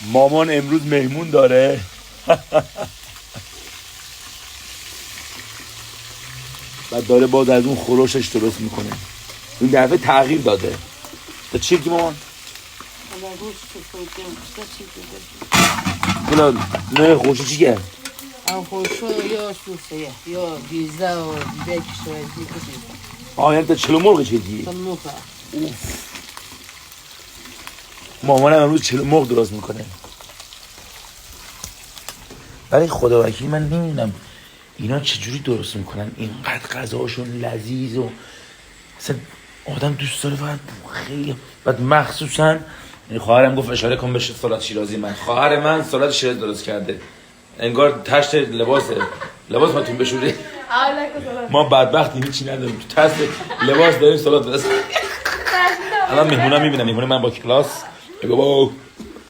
مامان امروز مهمون داره. بعد داره باز از اون خورشش درست میکنه. این دفعه تغییر داده. تا چی کی مامان؟ بلا نه خوشی چی کرد؟ خوشو یا سوسه یا بیزا و بیک شویدی کسی. یعنی تا چلو مرغ چیدی؟ چلو مرغ. مامانم امروز چلو مرغ درست میکنه. ولی خدا وکیل من نمیدونم اینا چجوری درست میکنن اینقدر غذاشون لذیذ و اصلا آدم دوست داره فقط خیلی. بعد مخصوصا خواهرم گفت اشاره کن بشه سالاد شیرازی. من خواهر من سالاد شیرازی درست کرده انگار تشت لباس ما تون بشوری. ما بدبختیم هیچی نداریم تو تست لباس داریم سالاد درست. الان مهمونم میبینم مهمون من با کلاس بگو بابا